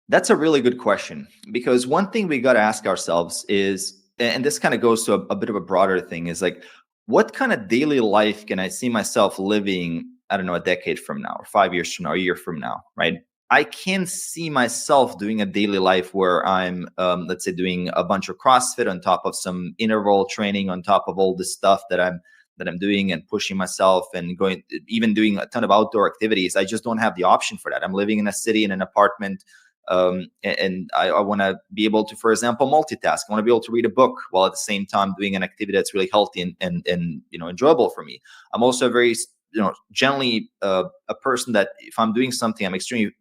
That's a really good question, because one thing we got to ask ourselves is, and this kind of goes to a bit of a broader thing, is like, what kind of daily life can I see myself living, I don't know, a decade from now, or 5 years from now, a year from now, right? I can see myself doing a daily life where I'm, let's say, doing a bunch of CrossFit on top of some interval training, on top of all this stuff that I'm doing and pushing myself and going, even doing a ton of outdoor activities. I just don't have the option for that. I'm living in a city in an apartment, and I want to be able to, for example, multitask. I want to be able to read a book while at the same time doing an activity that's really healthy and enjoyable for me. I'm also very generally a person that if I'm doing something, I'm extremely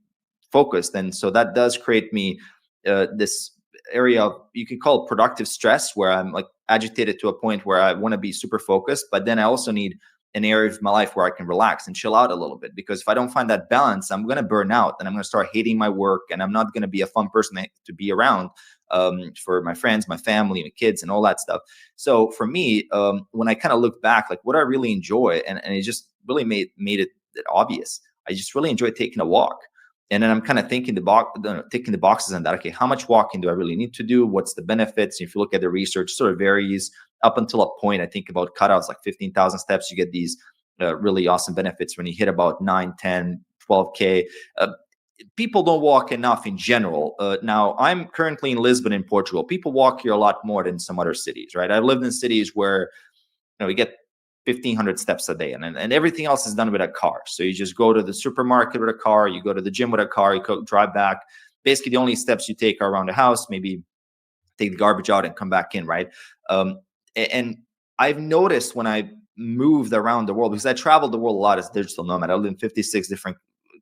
focused, and so that does create me this area of, you could call it productive stress, where I'm like agitated to a point where I want to be super focused, but then I also need an area of my life where I can relax and chill out a little bit, because if I don't find that balance, I'm going to burn out and I'm going to start hating my work, and I'm not going to be a fun person to be around, for my friends, my family, my kids, and all that stuff. So for me, when I kind of look back, like what I really enjoy, and it just really made it obvious. I just really enjoy taking a walk. And then I'm kind of ticking the boxes on that. Okay, how much walking do I really need to do? What's the benefits? If you look at the research, sort of varies up until a point. I think about cutouts like 15,000 steps, you get these really awesome benefits. When you hit about 9, 10, 12K, people don't walk enough in general. Now, I'm currently in Lisbon in Portugal. People walk here a lot more than some other cities, right? I've lived in cities where we get 1,500 steps a day, and everything else is done with a car. So you just go to the supermarket with a car, you go to the gym with a car, you drive back. Basically, the only steps you take are around the house, maybe take the garbage out and come back in, right? And I've noticed when I moved around the world, because I traveled the world a lot as a digital nomad. I lived in 56 different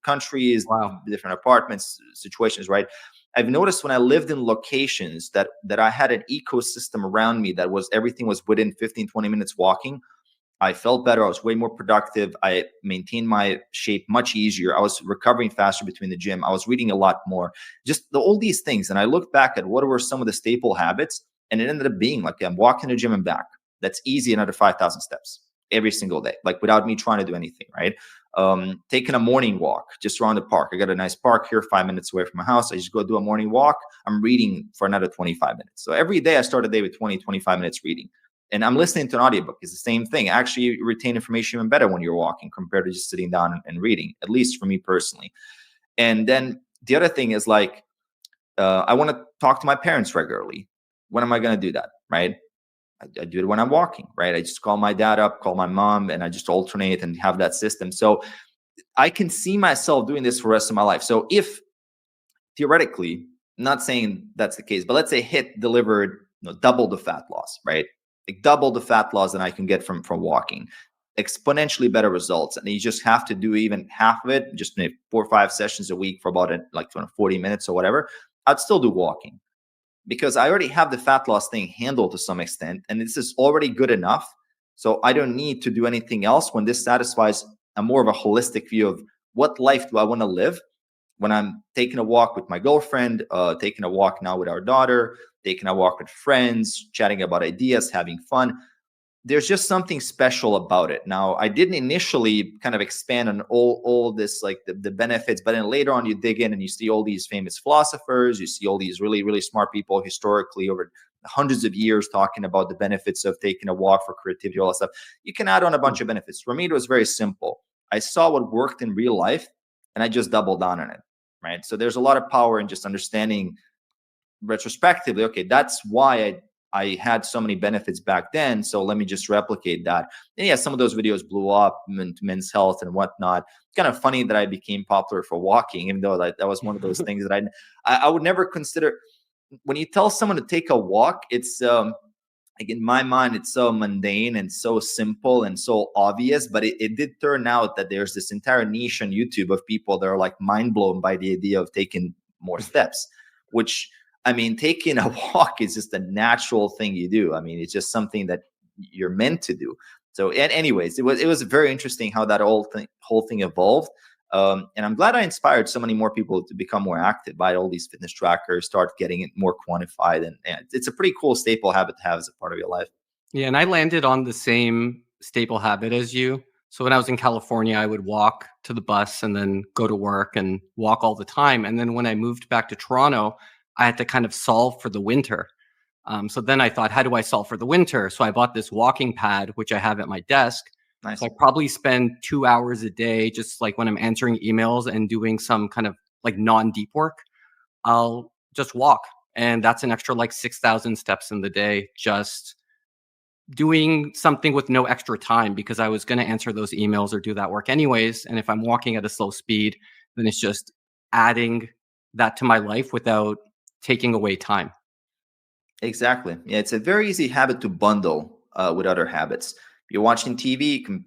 countries, Wow. different apartments, situations, right? I've noticed when I lived in locations that I had an ecosystem around me that was, everything was within 15, 20 minutes walking. I felt better. I was way more productive. I maintained my shape much easier. I was recovering faster between the gym. I was reading a lot more. Just all these things. And I look back at what were some of the staple habits, and it ended up being like, I'm walking to the gym and back. That's easy, another 5,000 steps every single day, like without me trying to do anything, right? Taking a morning walk just around the park. I got a nice park here, 5 minutes away from my house. I just go do a morning walk. I'm reading for another 25 minutes. So every day I start a day with 20, 25 minutes reading. And I'm listening to an audiobook. It's the same thing. Actually, you retain information even better when you're walking compared to just sitting down and reading, at least for me personally. And then the other thing is like, I want to talk to my parents regularly. When am I going to do that? Right. I do it when I'm walking, right? I just call my dad up, call my mom, and I just alternate and have that system. So I can see myself doing this for the rest of my life. So if theoretically, I'm not saying that's the case, but let's say HIT delivered double the fat loss, right? Like double the fat loss than I can get from walking, exponentially better results. And you just have to do even half of it, just 4 or 5 sessions a week for about like 40 minutes or whatever. I'd still do walking, because I already have the fat loss thing handled to some extent, and this is already good enough. So I don't need to do anything else when this satisfies a more of a holistic view of what life do I want to live. When I'm taking a walk with my girlfriend, taking a walk now with our daughter, taking a walk with friends, chatting about ideas, having fun, there's just something special about it. Now, I didn't initially kind of expand on all this, like the benefits, but then later on you dig in and you see all these famous philosophers, you see all these really, really smart people historically over hundreds of years talking about the benefits of taking a walk for creativity, all that stuff. You can add on a bunch of benefits. For me, it was very simple. I saw what worked in real life and I just doubled down on it, right? So there's a lot of power in just understanding retrospectively, okay, that's why I had so many benefits back then. So let me just replicate that. And yeah, some of those videos blew up into men's health and whatnot. It's kind of funny that I became popular for walking, even though that was one of those things that I would never consider. When you tell someone to take a walk, it's like in my mind, it's so mundane and so simple and so obvious, but it did turn out that there's this entire niche on YouTube of people that are like mind blown by the idea of taking more steps, which, I mean, taking a walk is just a natural thing you do. I mean, it's just something that you're meant to do. So, and anyways, it was very interesting how that whole thing evolved. And I'm glad I inspired so many more people to become more active, buy all these fitness trackers, start getting it more quantified. And it's a pretty cool staple habit to have as a part of your life. Yeah, and I landed on the same staple habit as you. So when I was in California, I would walk to the bus and then go to work and walk all the time. And then when I moved back to Toronto, I had to kind of solve for the winter. So then I thought, how do I solve for the winter? So I bought this walking pad, which I have at my desk. So Nice. I probably spend 2 hours a day, just like when I'm answering emails and doing some kind of like non-deep work, I'll just walk. And that's an extra like 6,000 steps in the day, just doing something with no extra time because I was going to answer those emails or do that work anyways. And if I'm walking at a slow speed, then it's just adding that to my life without taking away time. Exactly. Yeah, it's a very easy habit to bundle with other habits. You're watching TV, you can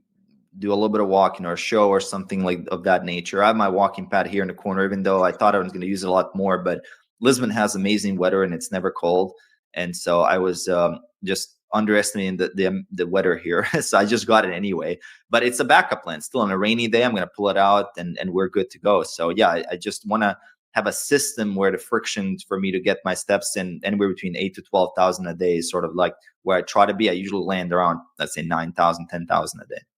do a little bit of walking or a show or something like of that nature. I have my walking pad here in the corner, even though I thought I was going to use it a lot more. But Lisbon has amazing weather and it's never cold, and so I was just underestimating the weather here. So I just got it anyway. But it's a backup plan. Still on a rainy day, I'm going to pull it out and we're good to go. So yeah, I just want to have a system where the friction for me to get my steps in anywhere between 8 to 12,000 a day is sort of like where I try to be. I usually land around, let's say 9,000, 10,000 a day.